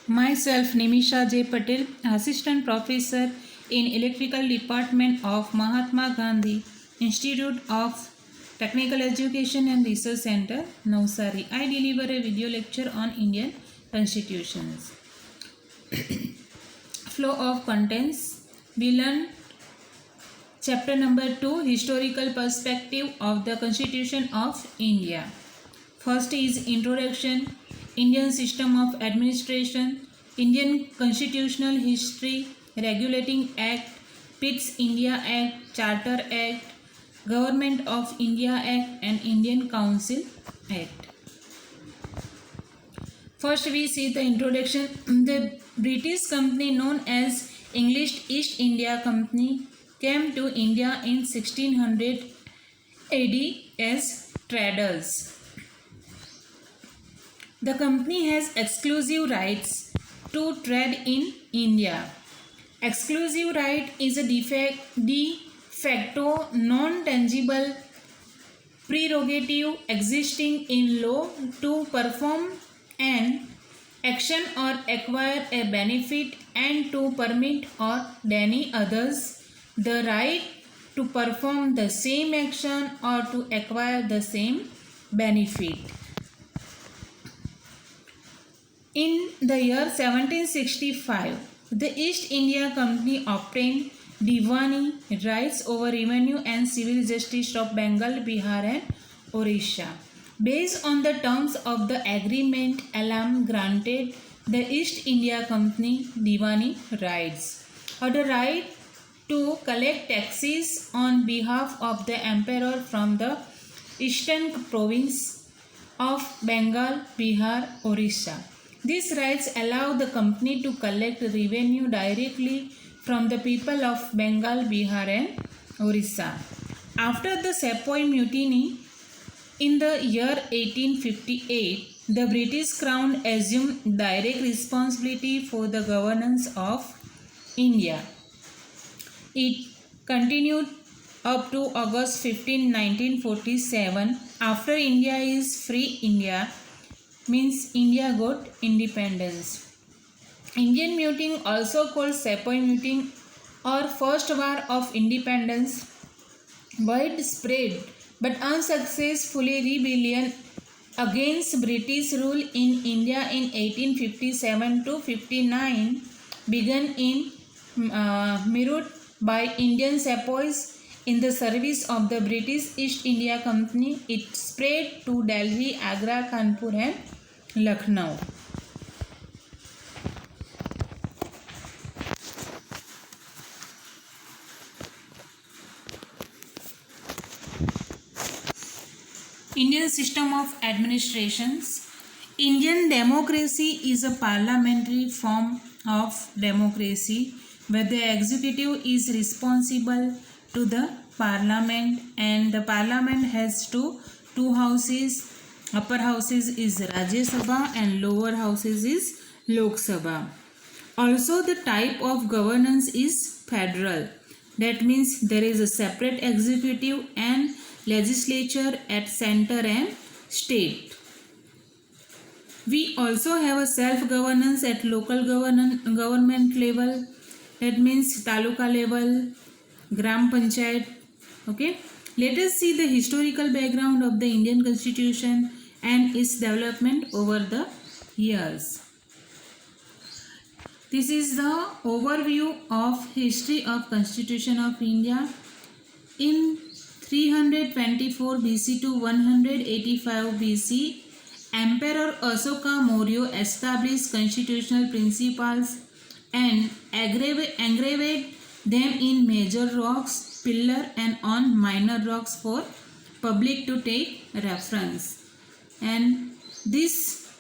Myself, Nimisha J. Patel, Assistant Professor in Electrical Department of Mahatma Gandhi Institute of Technical Education and Research Center, Navsari. I deliver a video lecture on Indian constitutions. Flow of contents. We learn chapter number 2, Historical Perspective of the Constitution of India. First is Introduction, Indian System of Administration, Indian Constitutional History, Regulating Act, Pitt's India Act, Charter Act, Government of India Act and Indian Council Act. First we see the introduction. The British company known as English East India Company came to India in 1600 AD as traders. The company has exclusive rights to trade in India. Exclusive right is a de facto non-tangible prerogative existing in law to perform an action or acquire a benefit and to permit or deny others the right to perform the same action or to acquire the same benefit. In the year 1765, the East India Company obtained Diwani rights over revenue and civil justice of Bengal, Bihar and Orissa. Based on the terms of the agreement, Alam granted the East India Company Diwani rights, or the right to collect taxes on behalf of the emperor from the eastern province of Bengal, Bihar, Orissa. These rights allow the company to collect revenue directly from the people of Bengal, Bihar and Orissa. After the Sepoy Mutiny in the year 1858, the British Crown assumed direct responsibility for the governance of India. It continued up to August 15, 1947. After India is free India, means India got independence. Indian Mutiny, also called Sepoy Mutiny or First War of Independence, widespread but unsuccessfully rebellion against British rule in India in 1857 to 59 began in Meerut by Indian sepoys in the service of the British East India Company. It spread to Delhi, Agra, Kanpur and Lucknow. Indian system of administrations. Indian democracy is a parliamentary form of democracy where the executive is responsible to the parliament and the parliament has two houses. Upper houses is Rajya Sabha and lower houses is Lok Sabha. Also the type of governance is federal. That means there is a separate executive and legislature at center and state. We also have a self-governance at local government level. That means taluka level, gram panchayat. Okay. Let us see the historical background of the Indian Constitution and its development over the years. This is the overview of history of Constitution of India. In 324 BC to 185 BC, Emperor Ashoka Maurya established constitutional principles and engraved them in major rocks, pillar and on minor rocks for public to take reference. And this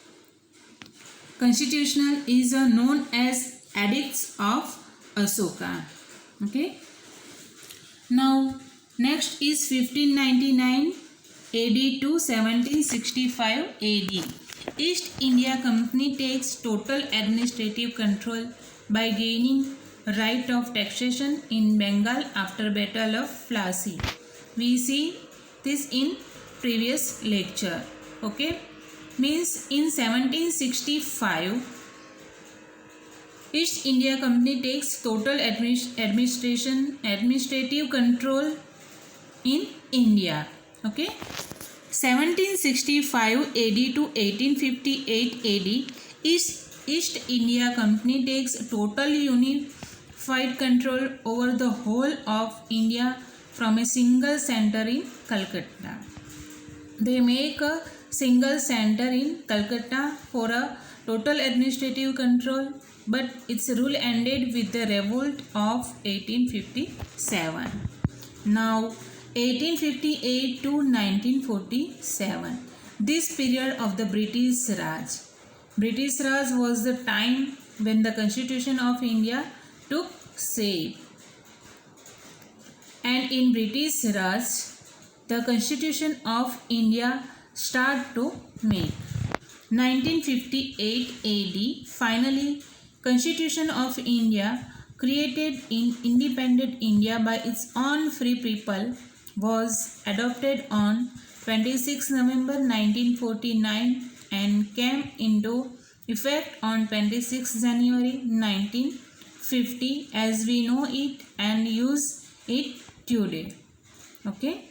constitutional is known as Edicts of Ashoka. Okay. Now next is 1599 AD to 1765 AD. East India Company takes total administrative control by gaining right of taxation in Bengal after Battle of Plassey. We see this in previous lecture. Okay, means in 1765 East India Company takes total administrative control in India. Okay. 1765 AD to 1858 AD, East India Company takes total unified control over the whole of India from a single center in Calcutta. They make a single center in Calcutta for a total administrative control, but its rule ended with the revolt of 1857. Now 1858 to 1947. This period of the British Raj. British Raj was the time when the Constitution of India took shape. And in British Raj, the Constitution of India started to make. 1958 AD, finally, Constitution of India, created in independent India by its own free people, was adopted on 26 November 1949 and came into effect on 26 January 1950 as we know it and use it today. Okay.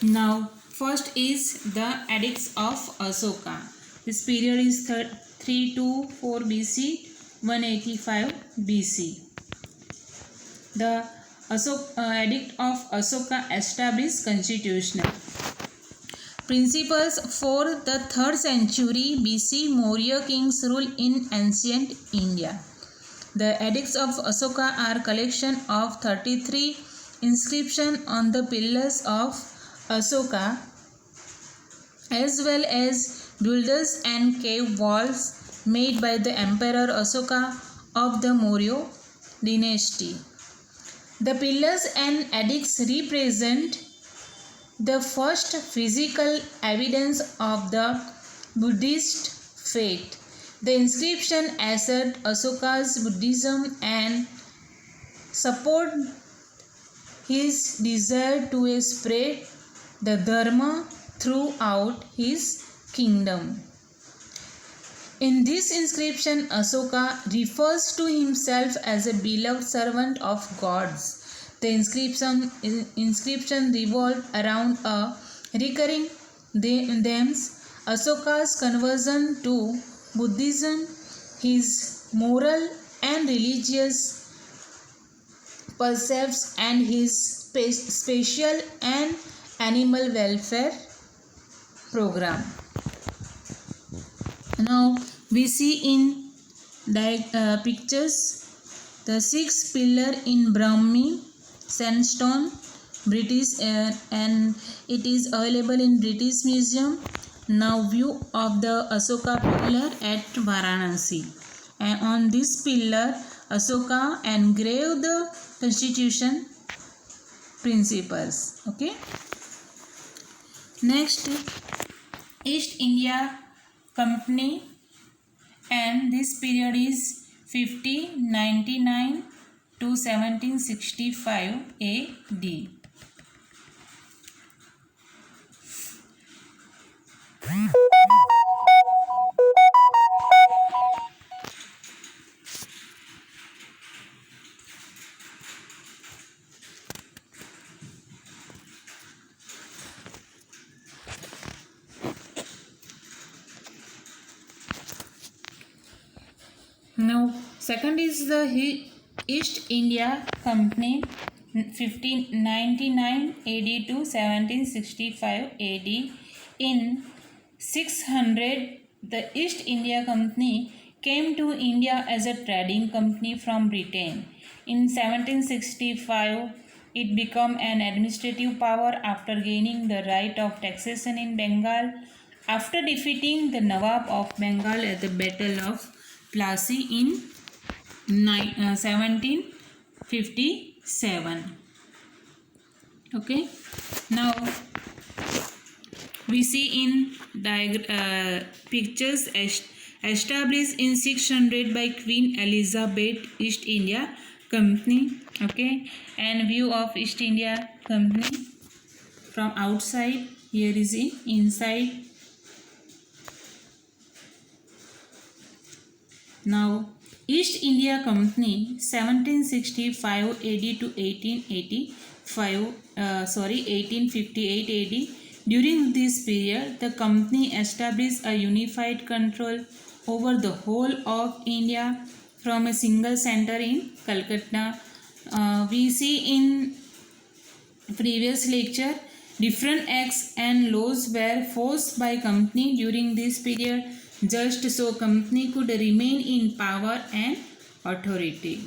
Now first is the edicts of Asoka. This period is 324 BC, 185 BC. The Edict of Asoka established constitutional principles for the 3rd century BC Maurya kings rule in ancient India. The edicts of Asoka are collection of 33 inscriptions on the pillars of Asoka, as well as builders and cave walls made by the Emperor Asoka of the Maurya dynasty. The pillars and edicts represent the first physical evidence of the Buddhist faith. The inscription assert Asoka's Buddhism and support his desire to spread the Dharma throughout his kingdom. In this inscription, Asoka refers to himself as a beloved servant of gods. The inscription revolved around a recurring themes: Asoka's conversion to Buddhism, his moral and religious precepts, and his spatial and animal welfare program. Now we see in pictures the 6 pillar in Brahmi sandstone, British, and it is available in British Museum. Now view of the Asoka pillar at Varanasi, and on this pillar Asoka engraved the Constitution principles. Okay. Next, East India Company, and this period is 1599 to 1765 AD. Now second is the East India Company, 1599 AD to 1765 AD. In 600, the East India Company came to India as a trading company from Britain. In 1765, it became an administrative power after gaining the right of taxation in Bengal after defeating the Nawab of Bengal at the Battle of Plassey in 1757. Okay. Now we see in pictures established in 600 by Queen Elizabeth East India Company. Okay, and view of East India Company from outside. Here is inside. Now, East India Company 1765 AD to 1858 AD. During this period, the company established a unified control over the whole of India from a single center in Calcutta. We see in previous lecture different acts and laws were forced by company during this period just so company could remain in power and authority,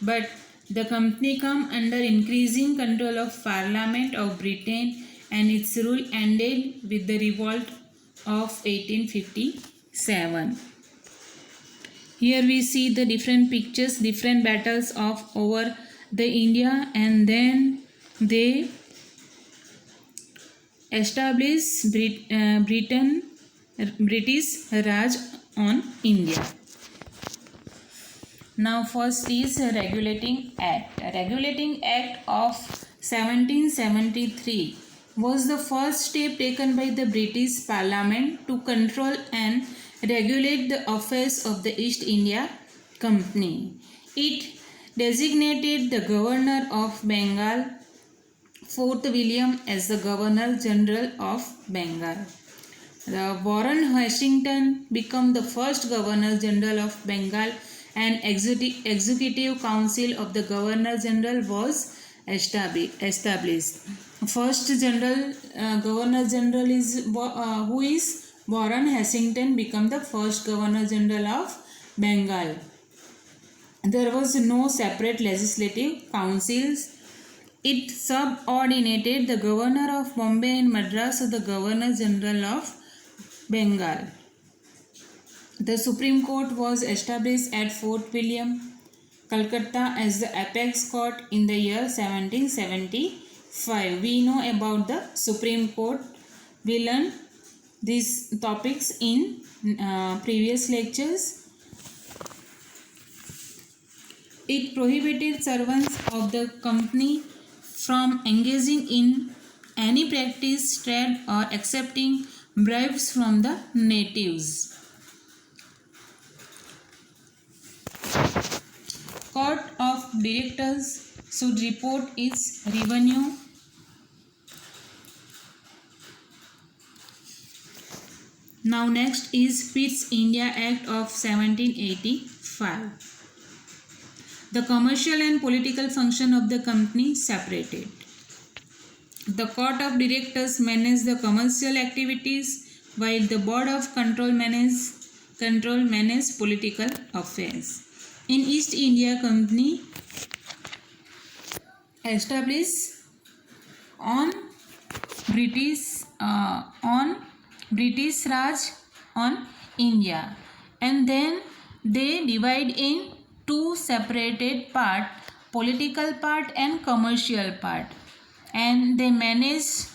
but the company come under increasing control of Parliament of Britain and its rule ended with the revolt of 1857. Here we see the different pictures, different battles of over the India, and then they established British Raj on India. Now first is Regulating Act. Regulating Act of 1773 was the first step taken by the British Parliament to control and regulate the affairs of the East India Company. It designated the Governor of Bengal, Fort William, as the Governor General of Bengal. The Warren Hastings became the first Governor General of Bengal, and Executive Council of the Governor General was established. First Governor General is who is Warren Hastings became the first Governor General of Bengal. There was no separate legislative councils. It subordinated the Governor of Bombay and Madras to the Governor General of Bengal. The Supreme Court was established at Fort William, Calcutta as the apex court in the year 1775. We know about the Supreme Court. We learned these topics in previous lectures. It prohibited servants of the company from engaging in any practice, trade, or accepting bribes from the natives. Court of Directors should report its revenue. Now next is Pitt's India Act of 1785. The commercial and political function of the company separated. The Court of Directors manage the commercial activities while the Board of Control manage political affairs. In East India Company established on British Raj on India, and then they divide in two separated part, political part and commercial part, and they manage.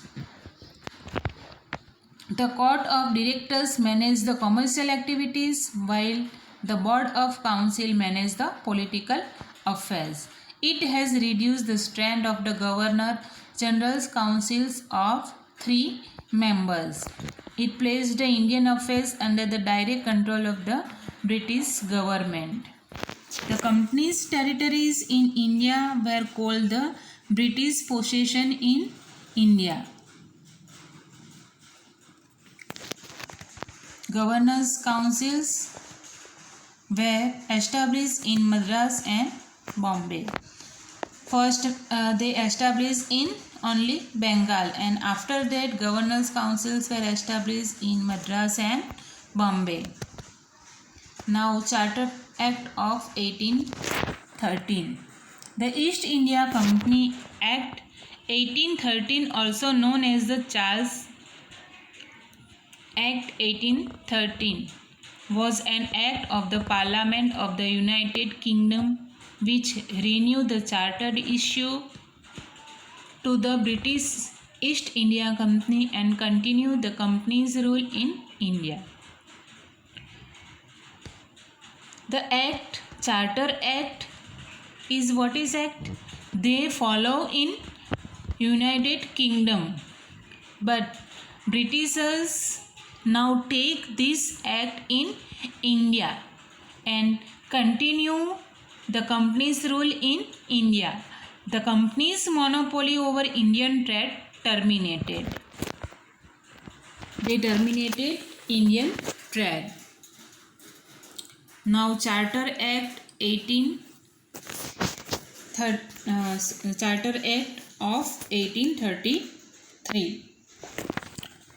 The Court of Directors manage the commercial activities while the Board of Council manage the political affairs. It has reduced the strength of the Governor General's councils of 3 members. It placed the Indian affairs under the direct control of the British government. The company's territories in India were called the British Possession in India. Governors' councils were established in Madras and Bombay. First, they established in only Bengal, and after that, governors' councils were established in Madras and Bombay. Now, Charter Act of 1813. The East India Company Act 1813, also known as the Charles Act 1813, was an act of the Parliament of the United Kingdom which renewed the charter issue to the British East India Company and continued the company's rule in India. The Act, Charter Act, is what is Act? They follow in United Kingdom, but Britishers now take this act in India. and continue the company's rule in India. The company's monopoly over Indian trade terminated. They terminated Indian trade. Now Charter Act Charter Act of 1833.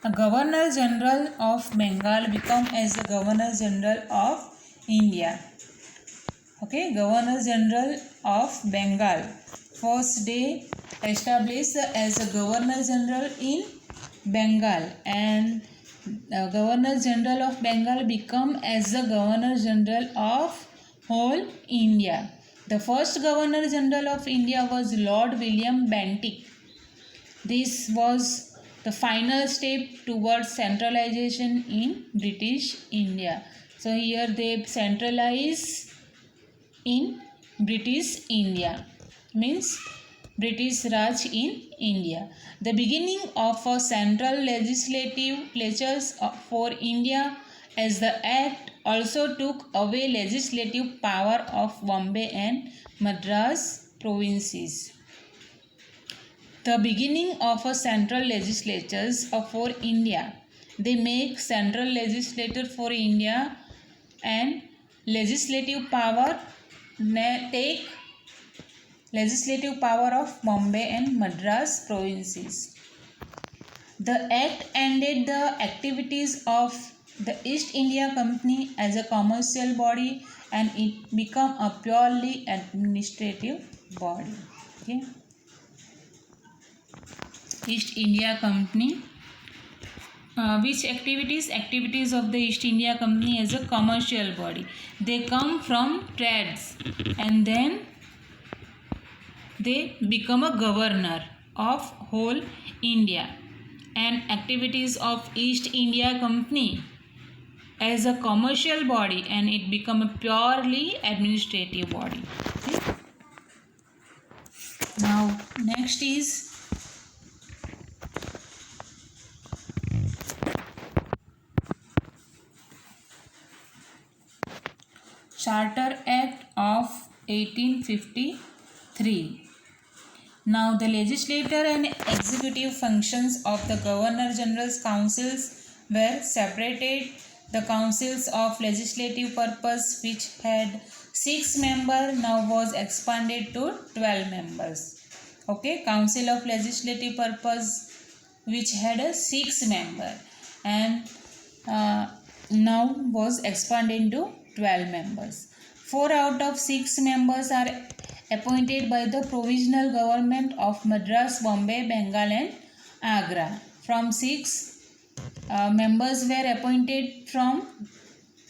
A Governor General of Bengal become as the Governor General of India. Okay, Governor General of Bengal. First they established as a Governor General in Bengal, and Governor General of Bengal become as the Governor General of whole India. The first Governor General of India was Lord William Bentinck. This was the final step towards centralization in British India. So here they centralize in British India, means British Raj in India. The beginning of a central legislatures for India, as the Act also took away legislative power of Bombay and Madras provinces. The beginning of a central legislatures for India. They make central legislature for India and legislative power take legislative power of Bombay and Madras provinces. The Act ended the activities of the East India Company as a commercial body, and it became a purely administrative body. Okay. East India Company. Which activities? Activities of the East India Company as a commercial body. They come from trades and then they become a governor of whole India. And activities of East India Company as a commercial body, and it become a purely administrative body. Okay. Now next is Charter Act of 1853. Now the legislature and executive functions of the Governor General's councils were separated. The councils of legislative purpose, which had 6 members, now was expanded to 12 members. Okay, council of legislative purpose which had a 6 member and now was expanded to 12 members. 4 out of 6 members are appointed by the provisional government of Madras, Bombay, Bengal and Agra. From 6 members were appointed from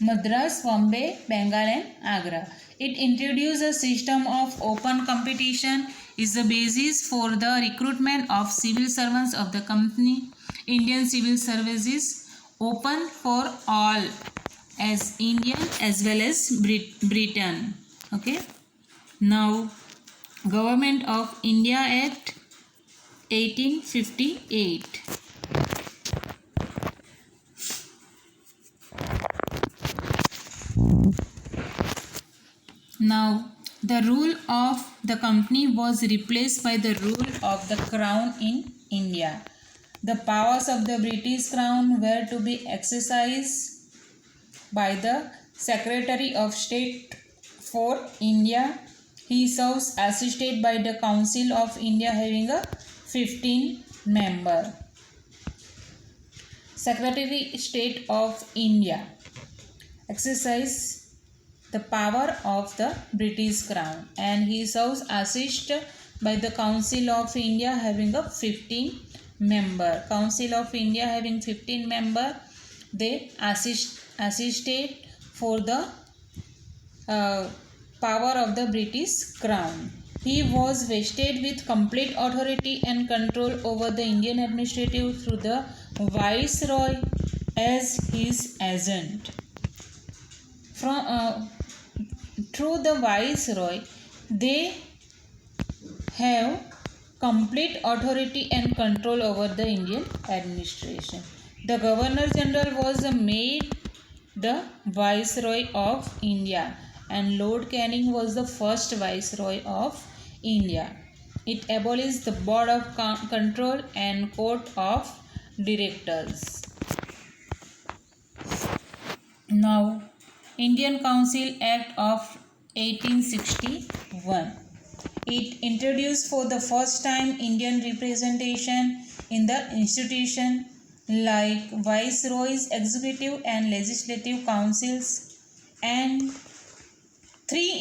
Madras, Bombay, Bengal and Agra. It introduced a system of open competition, is the basis for the recruitment of civil servants of the company. Indian civil service is open for all, as Indian as well as Britain. Okay. Now Government of India Act 1858. Now the rule of the company was replaced by the rule of the crown in India. The powers of the British crown were to be exercised by the Secretary of State for India. He serves assisted by the Council of India having a 15 member. Secretary State of India exercise the power of the British crown, and he serves assisted by the Council of India having a 15 member. Council of India having 15 member, they assisted for the power of the British crown. He was vested with complete authority and control over the Indian administrative through the Viceroy as his agent. Through the Viceroy, they have complete authority and control over the Indian administration. The Governor General was made the Viceroy of India, and Lord Canning was the first Viceroy of India. It abolished the Board of Control and Court of Directors. Now, Indian Council Act of 1861. It introduced for the first time Indian representation in the institution like Viceroys, Executive and Legislative Councils, and three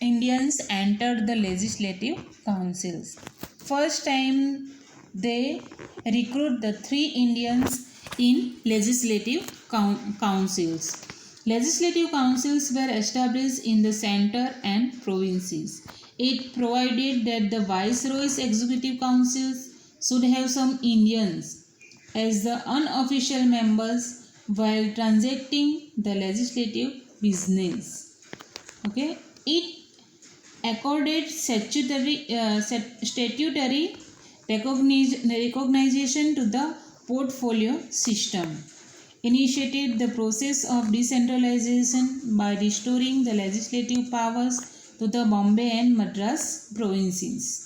Indians entered the Legislative Councils. First time they recruit the three Indians in Legislative Councils. Legislative councils were established in the center and provinces. It provided that the Viceroy's executive councils should have some Indians as the unofficial members while transacting the legislative business. Okay, it accorded statutory recognition to the portfolio system, initiated the process of decentralization by restoring the legislative powers to the Bombay and Madras provinces.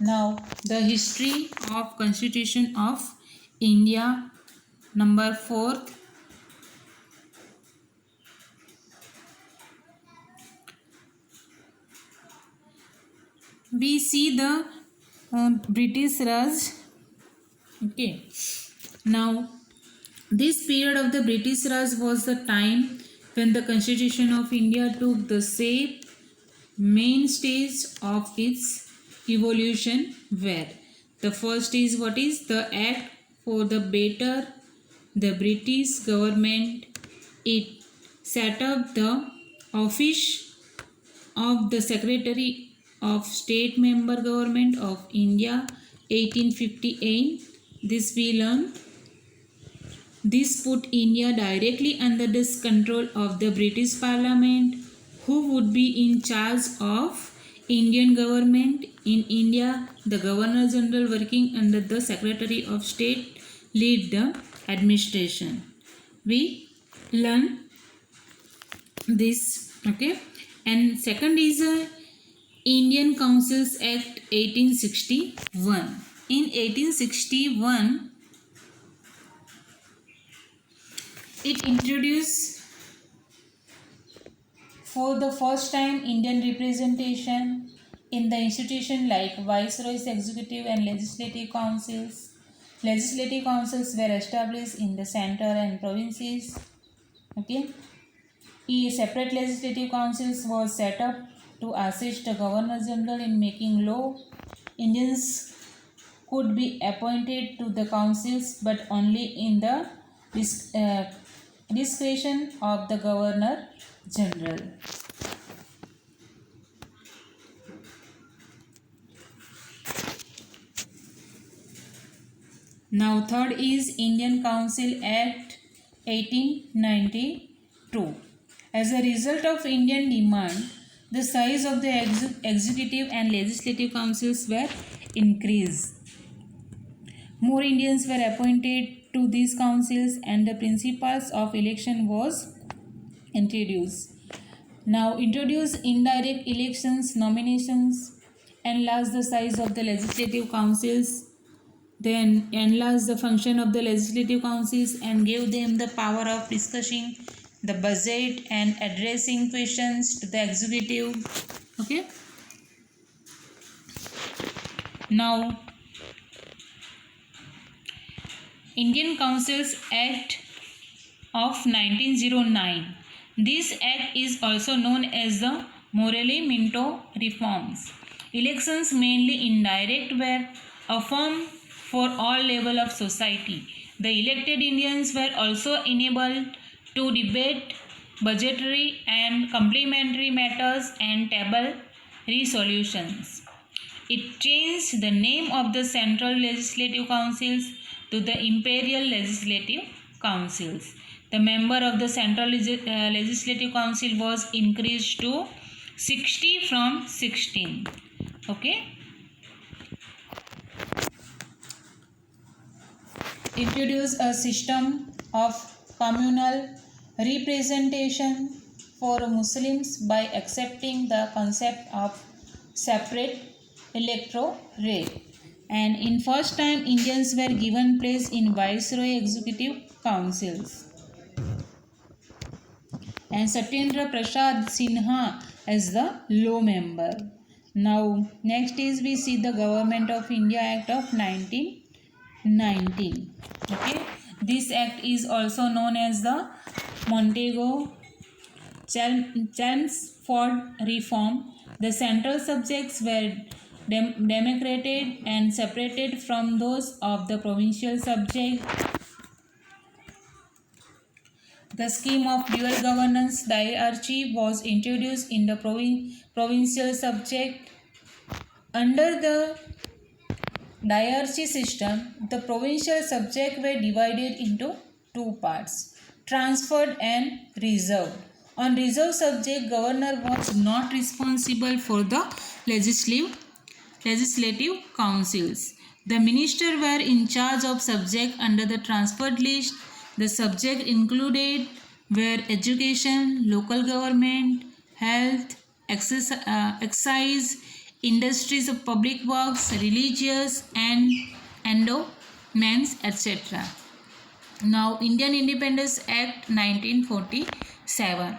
Now, the history of Constitution of India, number 4. We see the British Raj. Okay. Now, this period of the British Raj was the time when the Constitution of India took the shape, main stage of its evolution were. The first is what is the Act for the Better the British government. It set up the office of the Secretary of State Member Government of India 1858. This we learned. This put India directly under the control of the British Parliament, who would be in charge of Indian government. In India, the Governor General working under the Secretary of State lead the administration. We learn this. Okay. And second is Indian Councils Act 1861. In 1861, it introduced for the first time Indian representation in the institution like Viceroys, Executive and Legislative Councils. Legislative councils were established in the center and provinces. Okay. A separate legislative councils was set up to assist the Governor General in making law. Indians could be appointed to the councils but only in the discretion of the Governor General. Now third is Indian Council Act 1892. As a result of Indian demand, the size of the executive and legislative councils were increased. More Indians were appointed to these councils and the principles of election was introduced. Now introduce indirect elections, nominations, enlarge the size of the legislative councils, then enlarge the function of the legislative councils and give them the power of discussing the budget and addressing questions to the executive. Okay. Now, Indian Councils Act of 1909. This act is also known as the Morelli-Minto reforms. Elections, mainly indirect, were affirmed for all levels of society. The elected Indians were also enabled to debate budgetary and complementary matters and table resolutions. It changed the name of the Central Legislative Councils to the Imperial Legislative Councils. The member of the Central Legislative Council was increased to 60 from 16. Okay. introduced a system of communal representation for Muslims by accepting the concept of separate electorate. And in first time, Indians were given place in Viceroy executive councils. And Satyendra Prasad Sinha as the law member. Now, next is we see the Government of India Act of 1919. Okay, this act is also known as the Montego-Chelmsford Reform. The central subjects were democrated and separated from those of the provincial subject. The scheme of dual governance diarchy was introduced in the provincial subject. Under the diarchy system, the provincial subject were divided into two parts, transferred and reserved. On reserved subject, governor was not responsible for the legislative councils. The ministers were in charge of subject under the transferred list. The subject included were education, local government, health, excise, industries of public works, religious and endowments, etc. Now, Indian Independence Act 1947.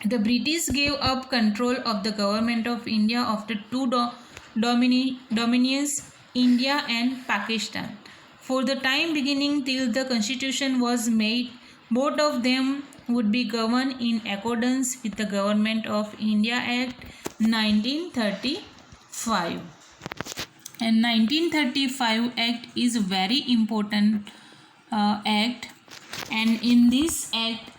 The British gave up control of the government of India after two dominions, India and Pakistan. For the time beginning till the constitution was made, both of them would be governed in accordance with the Government of India Act 1935. And 1935 Act is a very important act, and in this act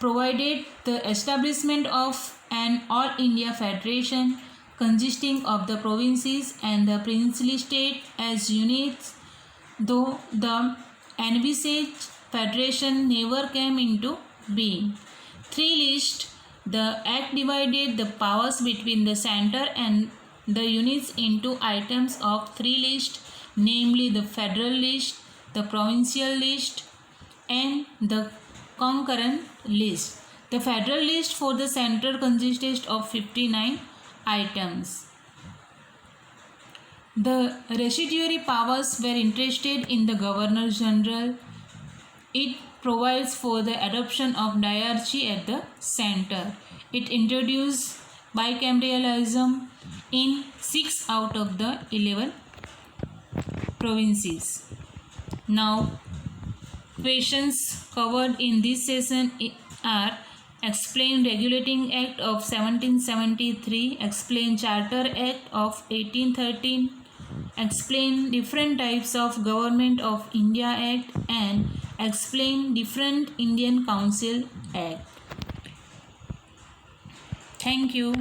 provided the establishment of an all India federation consisting of the provinces and the princely state as units, though the envisaged federation never came into being. Three lists. The act divided the powers between the center and the units into items of three lists, namely the federal list, the provincial list, and the concurrent list. The federal list for the center consisted of 59 items. The residuary powers were entrusted in the Governor General. It provides for the adoption of diarchy at the center. It introduced bicameralism in 6 out of the 11 provinces. Now, questions covered in this session are: explain Regulating Act of 1773, explain Charter Act of 1813, explain different types of Government of India Act, and explain different Indian Council Act. Thank you.